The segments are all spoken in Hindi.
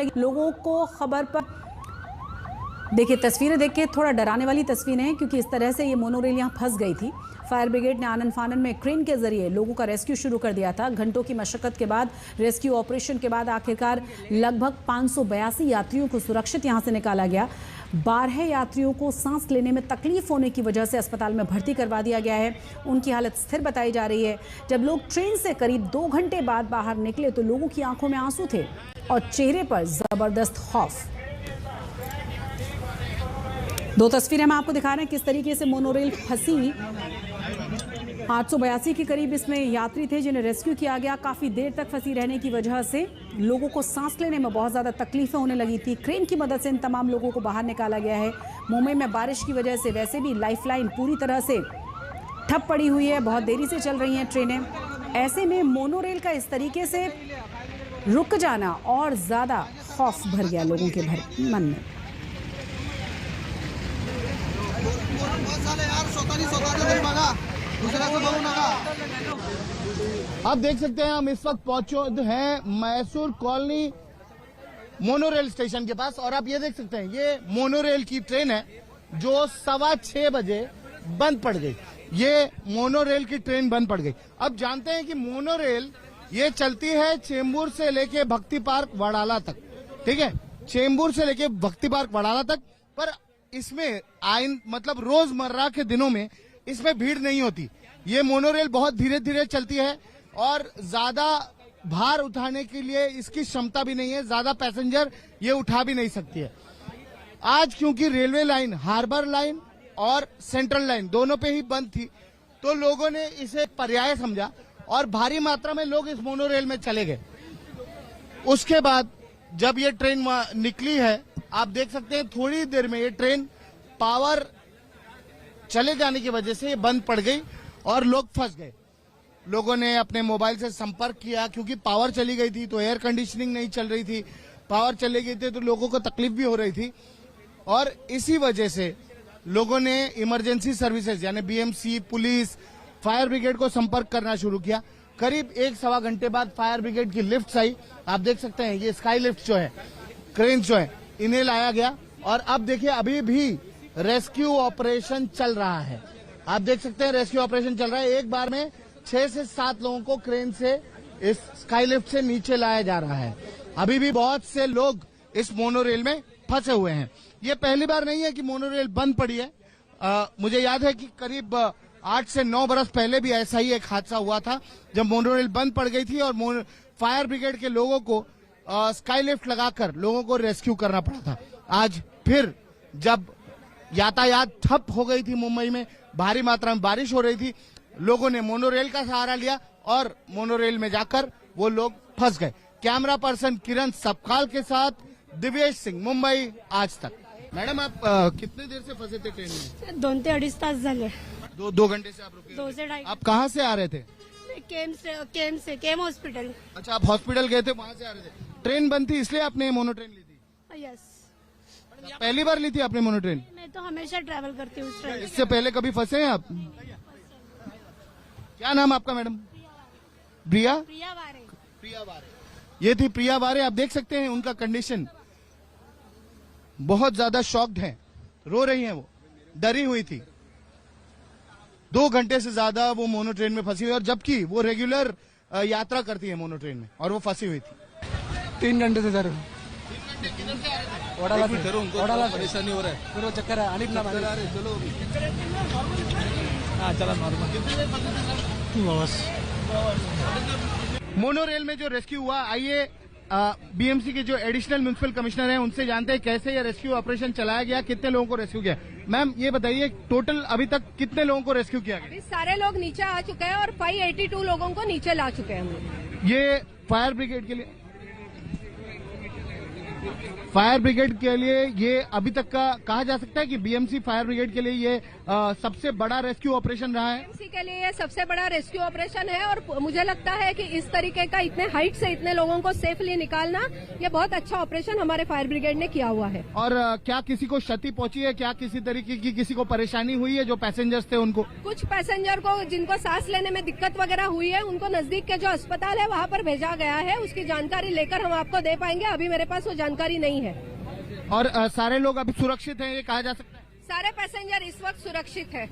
लगी। लोगों को खबर पर देखिए, तस्वीरें देख के थोड़ा डराने वाली तस्वीरें हैं, क्योंकि इस तरह से ये मोनोरेल यहाँ फंस गई थी। फायर ब्रिगेड ने आनन फानन में क्रेन के जरिए लोगों का रेस्क्यू शुरू कर दिया था। घंटों की मशक्कत के बाद, रेस्क्यू ऑपरेशन के बाद आखिरकार लगभग 582 यात्रियों को सुरक्षित यहाँ से निकाला गया। 12 यात्रियों को सांस लेने में तकलीफ होने की वजह से अस्पताल में भर्ती करवा दिया गया है। उनकी हालत स्थिर बताई जा रही है। जब लोग ट्रेन से करीब 2 घंटे बाद बाहर निकले तो लोगों की आंखों में आंसू थे और चेहरे पर जबरदस्त खौफ। 2 तस्वीरें हम आपको दिखा रहे हैं किस तरीके से मोनोरेल फंसी। 882 के करीब इसमें यात्री थे जिन्हें रेस्क्यू किया गया। काफ़ी देर तक फंसी रहने की वजह से लोगों को सांस लेने में बहुत ज़्यादा तकलीफें होने लगी थी। क्रेन की मदद से इन तमाम लोगों को बाहर निकाला गया है। मुंबई में बारिश की वजह से वैसे भी लाइफलाइन पूरी तरह से ठप पड़ी हुई है, बहुत देरी से चल रही हैं ट्रेनें। ऐसे में मोनोरेल का इस तरीके से रुक जाना और ज़्यादा खौफ भर गया लोगों के मन में। आप देख सकते हैं हम इस वक्त पहुंचे हैं मैसूर कॉलोनी मोनोरेल स्टेशन के पास, और आप ये देख सकते हैं ये मोनोरेल की ट्रेन है जो 6:15 बजे बंद पड़ गई। ये मोनोरेल की ट्रेन बंद पड़ गई। अब जानते हैं कि मोनोरेल ये चलती है चेंबूर से लेके भक्ति पार्क वडाला तक, ठीक है, चेंबूर से लेके भक्ति पार्क वडाला तक। पर इसमें मतलब रोजमर्रा के दिनों में इसमें भीड़ नहीं होती। ये मोनोरेल बहुत धीरे धीरे चलती है और ज्यादा भार उठाने के लिए इसकी क्षमता भी नहीं है, ज्यादा पैसेंजर ये उठा भी नहीं सकती है। आज क्योंकि रेलवे लाइन, हार्बर लाइन और सेंट्रल लाइन दोनों पे ही बंद थी, तो लोगों ने इसे पर्याय समझा और भारी मात्रा में लोग इस मोनोरेल में चले गए। उसके बाद जब ये ट्रेन निकली है, आप देख सकते हैं थोड़ी देर में ये ट्रेन पावर चले जाने की वजह से ये बंद पड़ गई और लोग फंस गए। लोगों ने अपने मोबाइल से संपर्क किया, क्योंकि पावर चली गई थी तो एयर कंडीशनिंग नहीं चल रही थी, पावर चली गई थी तो लोगों को तकलीफ भी हो रही थी। और इसी वजह से लोगों ने इमरजेंसी सर्विसेज यानी बीएमसी, पुलिस, फायर ब्रिगेड को संपर्क करना शुरू किया। करीब 1-1.25 घंटे बाद फायर ब्रिगेड की लिफ्ट आई। आप देख सकते हैं ये स्काई लिफ्ट जो है, क्रेन जो है, इन्हें लाया गया। और अब देखिए अभी भी रेस्क्यू ऑपरेशन चल रहा है। आप देख सकते हैं रेस्क्यू ऑपरेशन चल रहा है। एक बार में 6 से 7 लोगों को क्रेन से इस स्काई लिफ्ट से नीचे लाया जा रहा है। अभी भी बहुत से लोग इस मोनोरेल में फंसे हुए हैं। ये पहली बार नहीं है कि मोनोरेल बंद पड़ी है। मुझे याद है कि करीब 8 से 9 बरस पहले भी ऐसा ही एक हादसा हुआ था, जब मोनोरेल बंद पड़ गई थी और फायर ब्रिगेड के लोगों को स्काई लिफ्ट लगाकर लोगों को रेस्क्यू करना पड़ा था। आज फिर जब यातायात ठप हो गई थी, मुंबई में भारी मात्रा में बारिश हो रही थी, लोगों ने मोनोरेल का सहारा लिया और मोनोरेल में जाकर वो लोग फंस गए। कैमरा पर्सन किरण सबकाल के साथ दिव्येश सिंह, मुंबई आज तक। मैडम आप कितने देर से फंसे थे ट्रेन में? 2 ते 2.5 तास झाले। 2 घंटे से आप रुके? 2 से 2.5। आप कहाँ से आ रहे थे? केम हॉस्पिटल। अच्छा, आप हॉस्पिटल गए थे, वहाँ से आ रहे थे। ट्रेन बंद थी इसलिए आपने मोनो ट्रेन ली थी? यस। पहली बार ली थी आपने मोनो ट्रेन? मैं तो हमेशा ट्रैवल करती हूँ इस ट्रेन। इससे पहले कभी फंसे हैं आप? क्या नाम आपका मैडम? प्रिया? प्रिया वारे। प्रिया वारे। ये थी प्रिया वारे। आप देख सकते हैं उनका कंडीशन बहुत ज्यादा शॉक्ड है, रो रही हैं, वो डरी हुई थी। 2 घंटे से ज्यादा वो मोनो ट्रेन में फंसी हुई, और जबकि वो रेगुलर यात्रा करती है मोनो ट्रेन में, और वो फंसी हुई थी। 3 घंटे से सर परेशानी हो रहा है, फिर वो चक्कर है। अनिक ना चलो हाँ चला मोनो रेल में जो रेस्क्यू हुआ, आइए बीएमसी के जो एडिशनल म्युनिसिपल कमिश्नर हैं उनसे जानते हैं कैसे ये रेस्क्यू ऑपरेशन चलाया गया, कितने लोगों को रेस्क्यू किया। मैम ये बताइए टोटल अभी तक कितने लोगों को रेस्क्यू किया गया? सारे लोग नीचे आ चुके हैं और 582 लोगों को नीचे ला चुके हैं हम। ये फायर ब्रिगेड के लिए फायर ब्रिगेड के लिए ये अभी तक का कहा जा सकता है कि बीएमसी फायर ब्रिगेड के लिए ये सबसे बड़ा रेस्क्यू ऑपरेशन रहा है। बीएमसी के लिए ये सबसे बड़ा रेस्क्यू ऑपरेशन है और मुझे लगता है कि इस तरीके का इतने हाइट से इतने लोगों को सेफली निकालना ये बहुत अच्छा ऑपरेशन हमारे फायर ब्रिगेड ने किया हुआ है। और क्या किसी को क्षति पहुंची है, क्या किसी तरीके की किसी को परेशानी हुई है जो पैसेंजर्स थे उनको? कुछ पैसेंजर को जिनको सांस लेने में दिक्कत वगैरह हुई है उनको नजदीक के जो अस्पताल है वहाँ पर भेजा गया है। उसकी जानकारी लेकर हम आपको दे पाएंगे, अभी मेरे पास वो जानकारी नहीं है। और सारे लोग अभी सुरक्षित हैं ये कहा जा सकता है? सारे पैसेंजर इस वक्त सुरक्षित है।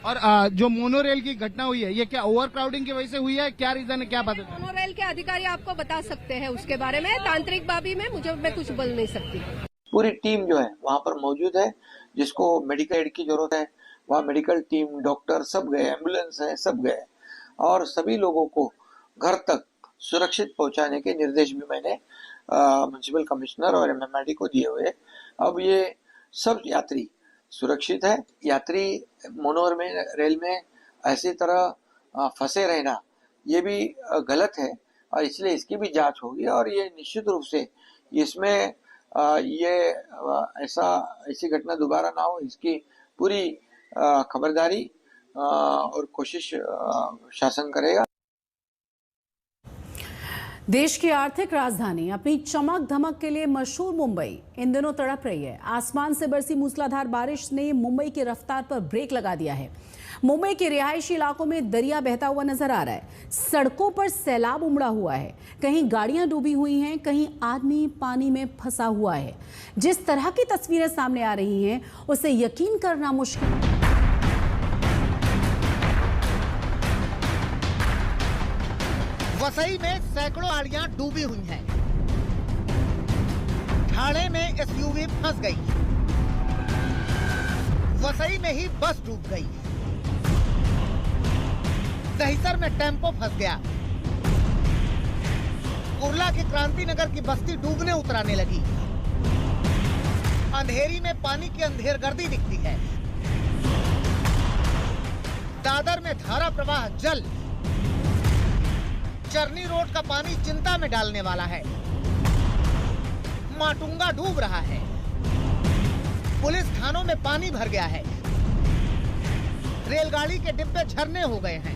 और जो मोनोरेल की घटना हुई है ये क्या ओवर क्राउडिंग की वजह से हुई है, क्या रीजन है, क्या बात है? मोनोरेल के अधिकारी आपको बता सकते हैं उसके बारे में, तांत्रिक बाबी में मैं कुछ बोल नहीं सकती। पूरी टीम जो है वहाँ पर मौजूद है, जिसको मेडिकल एड की जरूरत है वहाँ मेडिकल टीम, डॉक्टर सब गए, एम्बुलेंस है सब गए और सभी लोगों को घर तक सुरक्षित पहुंचाने के निर्देश भी मैंने म्युनिसिपल कमिश्नर और एमएमआरडी को दिए हुए। अब ये सब यात्री सुरक्षित है। यात्री मोनोरेल में ऐसी तरह फंसे रहना ये भी गलत है और इसलिए इसकी भी जांच होगी और ये निश्चित रूप से इसमें ये ऐसी घटना दोबारा ना हो इसकी पूरी खबरदारी और कोशिश शासन करेगा। देश की आर्थिक राजधानी अपनी चमक धमक के लिए मशहूर मुंबई इन दिनों तड़प रही है। आसमान से बरसी मूसलाधार बारिश ने मुंबई की रफ्तार पर ब्रेक लगा दिया है। मुंबई के रिहायशी इलाकों में दरिया बहता हुआ नजर आ रहा है। सड़कों पर सैलाब उमड़ा हुआ है, कहीं गाड़ियां डूबी हुई हैं, कहीं आदमी पानी में फंसा हुआ है। जिस तरह की तस्वीरें सामने आ रही हैं उसे यकीन करना मुश्किल। वसई में सैकड़ों गाड़ियां डूबी हुई हैं। ठाणे में एसयूवी फंस गई। वसई में ही बस डूब गई। दहिसर में टेम्पो फंस गया। कुर्ला के क्रांति नगर की बस्ती डूबने उतराने लगी। अंधेरी में पानी की अंधेर गर्दी दिखती है। दादर में धारा प्रवाह जल। चरनी रोड का पानी चिंता में डालने वाला है। माटुंगा डूब रहा है। पुलिस थानों में पानी भर गया है। रेलगाड़ी के डिब्बे झरने हो गए हैं।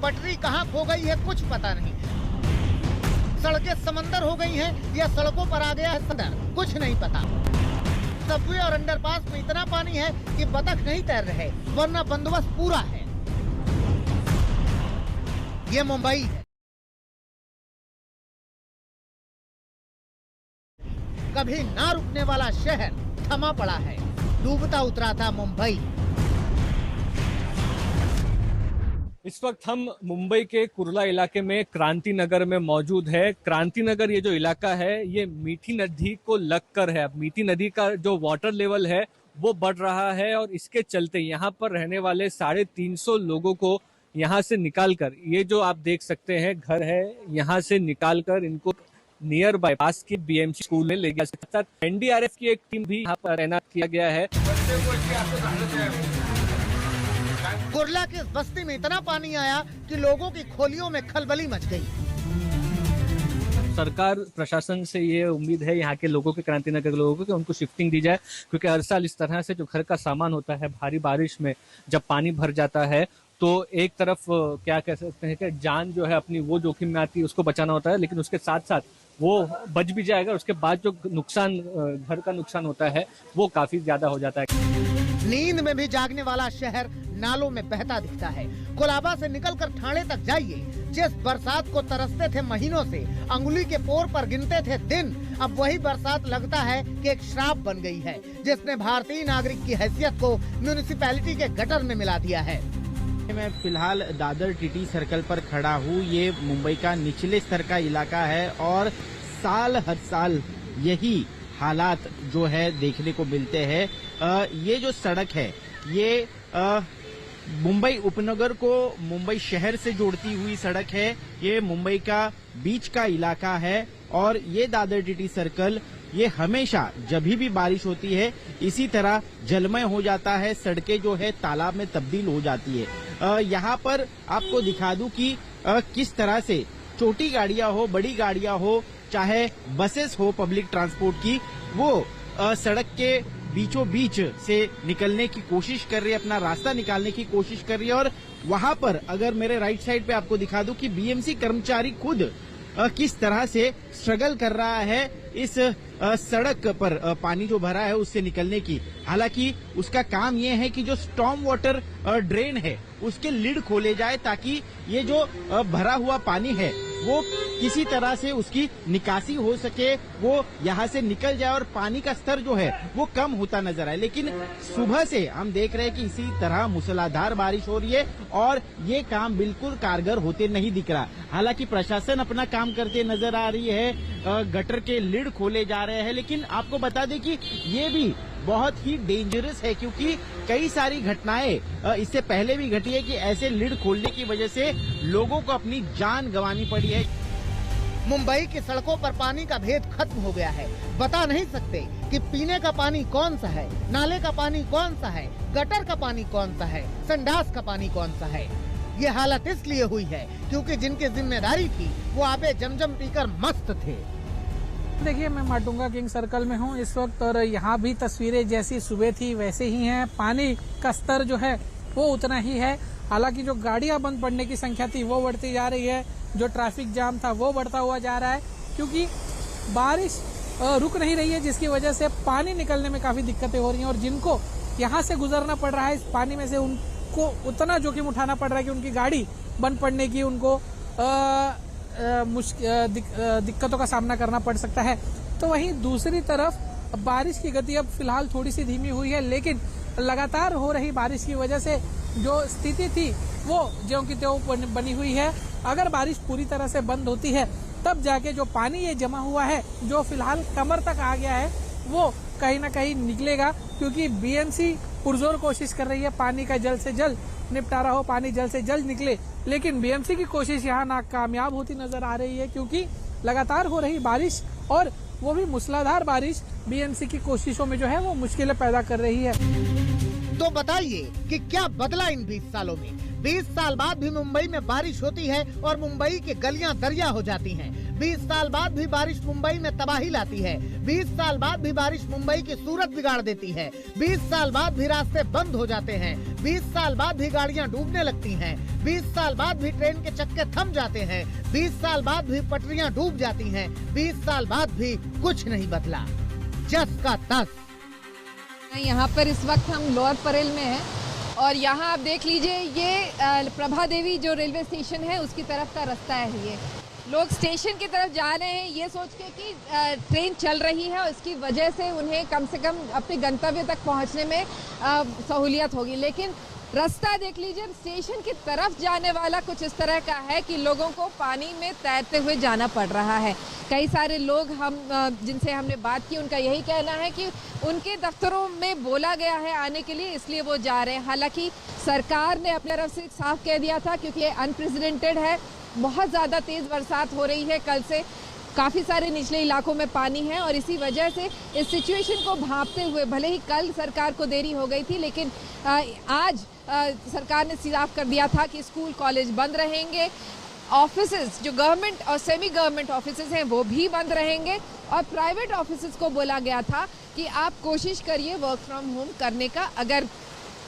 पटरी कहां खो गई है कुछ पता नहीं। सड़कें समंदर हो गई हैं या सड़कों पर आ गया है समंदर, कुछ नहीं पता। सबवे और अंडरपास में इतना पानी है कि बतख नहीं तैर रहे, वरना बंदोबस्त पूरा है। ये मुंबई है। कभी ना रुकने वाला शहर थमा पड़ा है। डूबता उतरा था मुंबई। इस वक्त हम मुंबई के कुर्ला इलाके में क्रांति नगर में मौजूद है। क्रांति नगर ये जो इलाका है ये मीठी नदी को लगकर है। अब मीठी नदी का जो वाटर लेवल है वो बढ़ रहा है और इसके चलते यहाँ पर रहने वाले 350 लोगों को यहाँ से निकालकर, ये जो आप देख सकते हैं घर है, यहाँ से निकालकर इनको नियर बाईपास की बीएमसी स्कूल में ले गया। साथ एनडीआरएफ की एक टीम भी यहाँ पर तैनात किया गया है। कुर्ला की बस्ती में इतना पानी आया कि लोगों की खोलियों में खलबली मच गई। सरकार प्रशासन से ये उम्मीद है यहाँ के लोगों के, क्रांति नगर के लोगों को, कि उनको शिफ्टिंग दी जाए, क्योंकि हर साल इस तरह से जो घर का सामान होता है भारी बारिश में जब पानी भर जाता है तो एक तरफ क्या कह सकते हैं कि जान जो है अपनी वो जोखिम में आती है, उसको बचाना होता है, लेकिन उसके साथ साथ वो बच भी जाएगा, उसके बाद जो नुकसान, घर का नुकसान होता है वो काफी ज्यादा हो जाता है। नींद में भी जागने वाला शहर नालों में बहता दिखता है। कोलाबा से निकलकर ठाणे तक जाइए। जिस बरसात को तरसते थे महीनों से, अंगुली के पोर पर गिनते थे दिन, अब वही बरसात लगता है कि एक श्राप बन गई है, जिसने भारतीय नागरिक की हैसियत को म्यूनिसिपैलिटी के गटर में मिला दिया है। मैं फिलहाल दादर टीटी सर्कल पर खड़ा हूँ। ये मुंबई का निचले स्तर का इलाका है और साल हर साल यही हालात जो है देखने को मिलते हैं। ये जो सड़क है ये मुंबई उपनगर को मुंबई शहर से जोड़ती हुई सड़क है। ये मुंबई का बीच का इलाका है और ये दादर टीटी सर्कल ये हमेशा जब भी बारिश होती है इसी तरह जलमय हो जाता है। सड़कें जो है तालाब में तब्दील हो जाती है। यहाँ पर आपको दिखा दूं कि किस तरह से छोटी गाड़ियां हो, बड़ी गाड़ियां हो, चाहे बसेस हो पब्लिक ट्रांसपोर्ट की, वो सड़क के बीचों बीच से निकलने की कोशिश कर रही है, अपना रास्ता निकालने की कोशिश कर रही है। और वहां पर अगर मेरे राइट साइड पे आपको दिखा दूं कि बीएमसी कर्मचारी खुद किस तरह से स्ट्रगल कर रहा है इस सड़क पर पानी जो भरा है उससे निकलने की। हालांकि उसका काम ये है कि जो स्टॉर्म वाटर ड्रेन है उसके लिड खोले जाए ताकि ये जो भरा हुआ पानी है वो किसी तरह से उसकी निकासी हो सके, वो यहाँ से निकल जाए और पानी का स्तर जो है वो कम होता नजर आए। लेकिन सुबह से हम देख रहे हैं कि इसी तरह मूसलाधार बारिश हो रही है और ये काम बिल्कुल कारगर होते नहीं दिख रहा। हालांकि प्रशासन अपना काम करते नजर आ रही है, गटर के लिड खोले जा रहे हैं, लेकिन आपको बता दें कि ये भी बहुत ही डेंजरस है क्योंकि कई सारी घटनाएं इससे पहले भी घटी है कि ऐसे लिड खोलने की वजह से लोगों को अपनी जान गंवानी पड़ी है। मुंबई की सड़कों पर पानी का भेद खत्म हो गया है। बता नहीं सकते कि पीने का पानी कौन सा है, नाले का पानी कौन सा है, गटर का पानी कौन सा है, संडास का पानी कौन सा है। ये हालत इसलिए हुई है क्योंकि जिनकी जिम्मेदारी थी वो आबे जमजम पीकर मस्त थे। देखिए, मैं माटुंगा किंग सर्कल में हूँ इस वक्त और यहाँ भी तस्वीरें जैसी सुबह थी वैसे ही हैं। पानी का स्तर जो है वो उतना ही है। हालांकि जो गाड़ियां बंद पड़ने की संख्या थी वो बढ़ती जा रही है, जो ट्रैफिक जाम था वो बढ़ता हुआ जा रहा है क्योंकि बारिश रुक नहीं रही है, जिसकी वजह से पानी निकलने में काफी दिक्कतें हो रही हैं और जिनको यहाँ से गुजरना पड़ रहा है इस पानी में से उनको उतना जोखिम उठाना पड़ रहा है कि उनकी गाड़ी बंद पड़ने की उनको दिक्कतों का सामना करना पड़ सकता है। तो वहीं दूसरी तरफ बारिश की गति अब फिलहाल थोड़ी सी धीमी हुई है, लेकिन लगातार हो रही बारिश की वजह से जो स्थिति थी वो ज्यों की त्यों बनी हुई है। अगर बारिश पूरी तरह से बंद होती है तब जाके जो पानी ये जमा हुआ है जो फिलहाल कमर तक आ गया है वो कहीं ना कहीं निकलेगा, क्योंकि बीएमसी पुरजोर कोशिश कर रही है पानी का जल्द से जल्द निपटारा हो, पानी जल्द से जल्द निकले। लेकिन बीएमसी की कोशिश यहाँ नाकामयाब होती नजर आ रही है क्योंकि लगातार हो रही बारिश और वो भी मूसलाधार बारिश बीएमसी की कोशिशों में जो है वो मुश्किलें पैदा कर रही है। तो बताइए कि क्या बदला इन 20 सालों में। 20 साल बाद भी मुंबई में बारिश होती है और मुंबई की गलियां दरिया हो जाती हैं। 20 साल बाद भी बारिश मुंबई में तबाही लाती है। 20 साल बाद भी बारिश मुंबई की सूरत बिगाड़ देती है। 20 साल बाद भी रास्ते बंद हो जाते हैं। 20 साल बाद भी गाड़ियां डूबने लगती हैं। 20 साल बाद भी ट्रेन के चक्के थम जाते हैं। 20 साल बाद भी पटरियां डूब जाती हैं। 20 साल बाद भी कुछ नहीं बदला, जस का तस। यहाँ पर इस वक्त हम लोअर परेल में हैं और यहाँ आप देख लीजिए ये प्रभा देवी जो रेलवे स्टेशन है उसकी तरफ का रास्ता है। ये लोग स्टेशन की तरफ जा रहे हैं ये सोच के कि ट्रेन चल रही है और इसकी वजह से उन्हें कम से कम अपने गंतव्य तक पहुँचने में सहूलियत होगी। लेकिन रास्ता देख लीजिए स्टेशन की तरफ जाने वाला कुछ इस तरह का है कि लोगों को पानी में तैरते हुए जाना पड़ रहा है। कई सारे लोग जिनसे हमने बात की उनका यही कहना है कि उनके दफ्तरों में बोला गया है आने के लिए, इसलिए वो जा रहे हैं। हालांकि सरकार ने अपनी तरफ से साफ कह दिया था क्योंकि ये अनप्रेसिडेंटेड है, बहुत ज़्यादा तेज़ बरसात हो रही है कल से, काफ़ी सारे निचले इलाकों में पानी है और इसी वजह से इस सिचुएशन को भांपते हुए भले ही कल सरकार को देरी हो गई थी लेकिन आज सरकार ने साफ कर दिया था कि स्कूल कॉलेज बंद रहेंगे, ऑफिसेज जो गवर्नमेंट और सेमी गवर्नमेंट ऑफिसेज हैं वो भी बंद रहेंगे और प्राइवेट ऑफिसेज को बोला गया था कि आप कोशिश करिए वर्क फ्रॉम होम करने का, अगर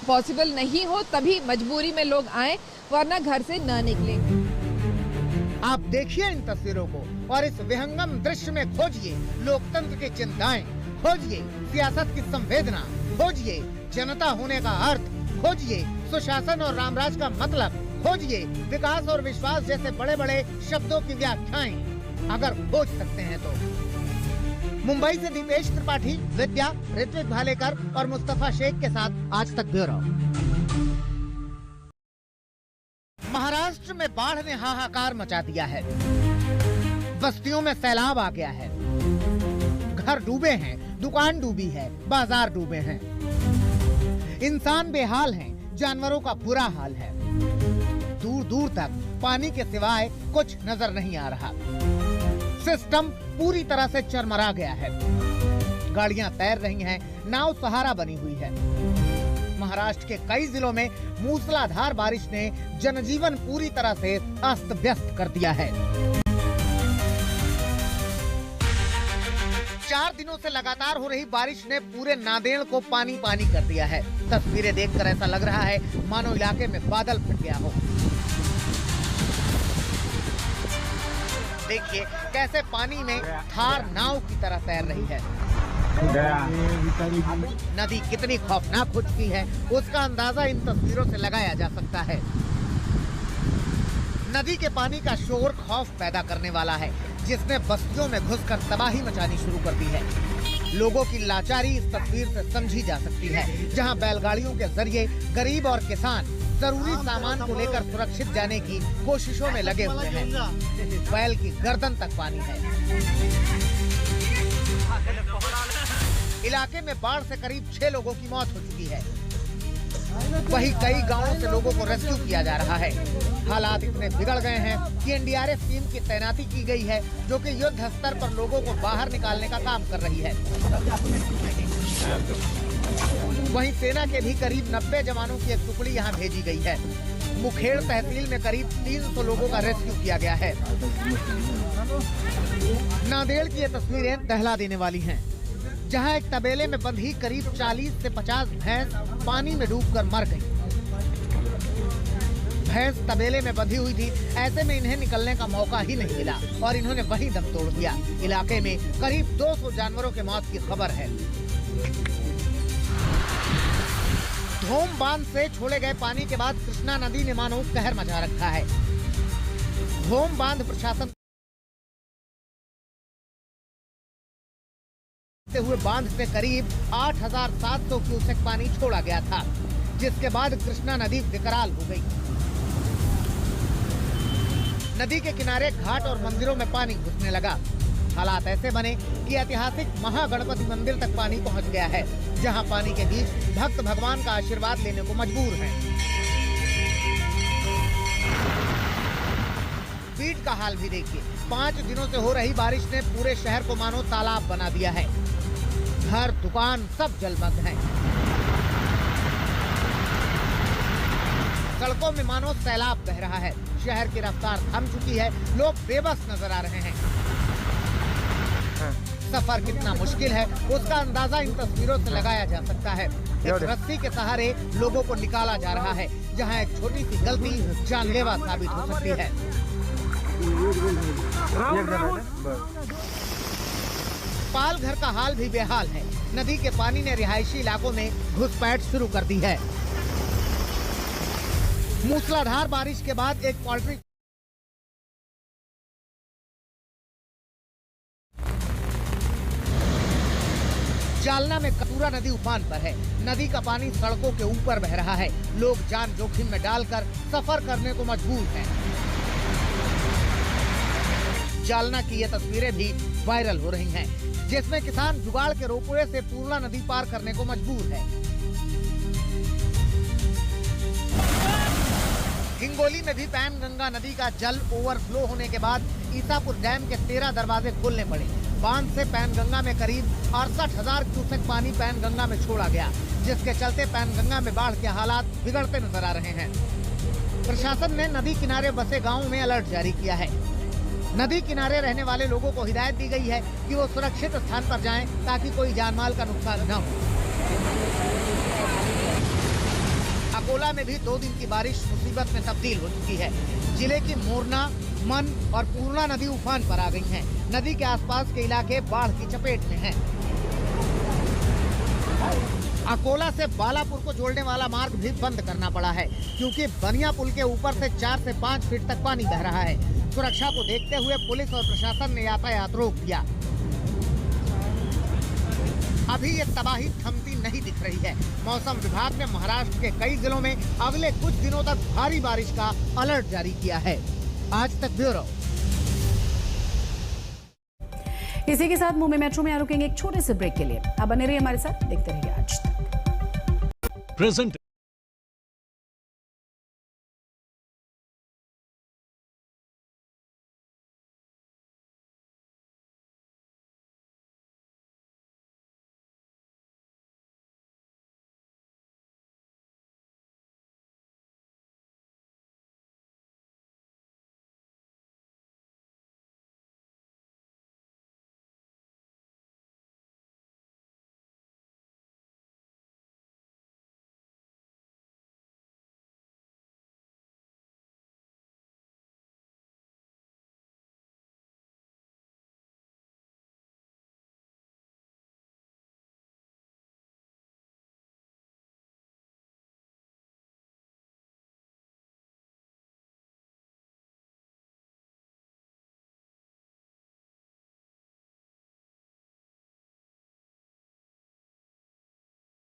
पॉसिबल नहीं हो तभी मजबूरी में लोग आए वरना घर से न निकले। आप देखिए इन तस्वीरों को और इस विहंगम दृश्य में खोजिए लोकतंत्र की चिंताएं, खोजिए सियासत की संवेदना, खोजिए जनता होने का अर्थ, खोजिए सुशासन और रामराज का मतलब, खोजिए विकास और विश्वास जैसे बड़े बड़े शब्दों की व्याख्याएं, अगर खोज सकते हैं तो। मुंबई से दीपेश त्रिपाठी, विद्या, ऋत्विक भालेकर और मुस्तफा शेख के साथ आज तक ब्यूरो। महाराष्ट्र में बाढ़ ने हाहाकार मचा दिया है। बस्तियों में सैलाब आ गया है, घर डूबे हैं, दुकान डूबी है, बाजार डूबे हैं, इंसान बेहाल हैं, जानवरों का बुरा हाल है। दूर दूर तक पानी के सिवाय कुछ नजर नहीं आ रहा। सिस्टम पूरी तरह से चरमरा गया है। गाड़ियां तैर रही हैं, नाव सहारा बनी हुई है। महाराष्ट्र के कई जिलों में मूसलाधार बारिश ने जनजीवन पूरी तरह से अस्त व्यस्त कर दिया है। 4 दिनों से लगातार हो रही बारिश ने पूरे नांदेड़ को पानी पानी कर दिया है। तस्वीरें देखकर ऐसा लग रहा है मानो इलाके में बादल फट गया हो। देखिए कैसे पानी में थार नाव की तरह तैर रही है। नदी कितनी खौफनाक हो चुकी है उसका अंदाजा इन तस्वीरों से लगाया जा सकता है। नदी के पानी का शोर खौफ पैदा करने वाला है, जिसने बस्तियों में घुसकर तबाही मचानी शुरू कर दी है। लोगों की लाचारी इस तस्वीर से समझी जा सकती है, जहां बैलगाड़ियों के जरिए गरीब और किसान जरूरी सामान को लेकर सुरक्षित जाने की कोशिशों में लगे हुए हैं। बैल की गर्दन तक पानी है। इलाके में बाढ़ से करीब 6 लोगों की मौत हो चुकी है। वहीं कई गांवों से लोगों को रेस्क्यू किया जा रहा है। हालात इतने बिगड़ गए हैं कि एनडीआरएफ टीम की तैनाती की गई है, जो कि युद्ध स्तर पर लोगों को बाहर निकालने का काम कर रही है। वहीं सेना के भी करीब 90 जवानों की एक टुकड़ी यहां भेजी गई है। मुखेड़ तहसील में करीब 300 लोगों का रेस्क्यू किया गया है। नांदेड़ की ये तस्वीरें दहला देने वाली हैं, जहां एक तबेले में बंधी करीब 40 से 50 भैंस पानी में डूबकर मर गई। भैंस तबेले में बंधी हुई थी, ऐसे में इन्हें निकलने का मौका ही नहीं मिला और इन्होंने वहीं दम तोड़ दिया। इलाके में करीब 200 जानवरों के मौत की खबर है। धोम बांध से छोड़े गए पानी के बाद कृष्णा नदी ने मानो कहर मचा रखा है। धोम बांध प्रशासन हुए बांध से करीब 8,700 क्यूसेक पानी छोड़ा गया था, जिसके बाद कृष्णा नदी विकराल हो गई। नदी के किनारे घाट और मंदिरों में पानी घुसने लगा। हालात ऐसे बने कि ऐतिहासिक महागणपति मंदिर तक पानी पहुंच गया है, जहां पानी के बीच भक्त भगवान का आशीर्वाद लेने को मजबूर हैं। बीट का हाल भी देखिए। 5 दिनों से हो रही बारिश ने पूरे शहर को मानो तालाब बना दिया है। घर, दुकान सब जलमग्न हैं। सड़कों में मानो सैलाब बह रहा है। शहर की रफ्तार थम चुकी है। लोग बेबस नजर आ रहे हैं। सफर कितना मुश्किल है उसका अंदाजा इन तस्वीरों से लगाया जा सकता है। एक रस्सी के सहारे लोगों को निकाला जा रहा है, जहां एक छोटी सी गलती जानलेवा साबित हो सकती है। पालघर का हाल भी बेहाल है। नदी के पानी ने रिहायशी इलाकों में घुसपैठ शुरू कर दी है। मूसलाधार बारिश के बाद एक पोल्ट्री जालना में कतूरा नदी उफान पर है। नदी का पानी सड़कों के ऊपर बह रहा है। लोग जान जोखिम में डालकर सफर करने को मजबूर हैं। जालना की ये तस्वीरें भी वायरल हो रही हैं, जिसमें किसान जुगाड़ के रोपवे से पूर्णा नदी पार करने को मजबूर है। हिंगोली में भी पैनगंगा नदी का जल ओवरफ्लो होने के बाद ईसापुर डैम के 13 दरवाजे खोलने पड़े। बांध से पैनगंगा में करीब 68,000 क्यूसेक पानी पैनगंगा में छोड़ा गया, जिसके चलते पैनगंगा में बाढ़ के हालात बिगड़ते नजर आ रहे हैं। प्रशासन ने नदी किनारे बसे गांवों में अलर्ट जारी किया है। नदी किनारे रहने वाले लोगों को हिदायत दी गई है कि वो सुरक्षित स्थान पर जाएं, ताकि कोई जानमाल का नुकसान न हो। अकोला में भी 2 दिन की बारिश मुसीबत में तब्दील हो चुकी है। जिले की मोरना, मन और पूर्णा नदी उफान पर आ गई हैं। नदी के आसपास के इलाके बाढ़ की चपेट में हैं। अकोला से बालापुर को जोड़ने वाला मार्ग भी बंद करना पड़ा है, क्योंकि बनिया पुल के ऊपर से 4 से 5 फीट तक पानी बह रहा है। सुरक्षा को देखते हुए पुलिस और प्रशासन ने यातायात रोक दिया। अभी ये तबाही थमती नहीं दिख रही है। मौसम विभाग ने महाराष्ट्र के कई जिलों में अगले कुछ दिनों तक भारी बारिश का अलर्ट जारी किया है। आज तक ब्यूरो। इसी के साथ मुंबई मेट्रो में रुकेंगे एक छोटे से ब्रेक के लिए। अब बने रहिए हमारे साथ, देखते रहिए आज तक। प्रेजेंट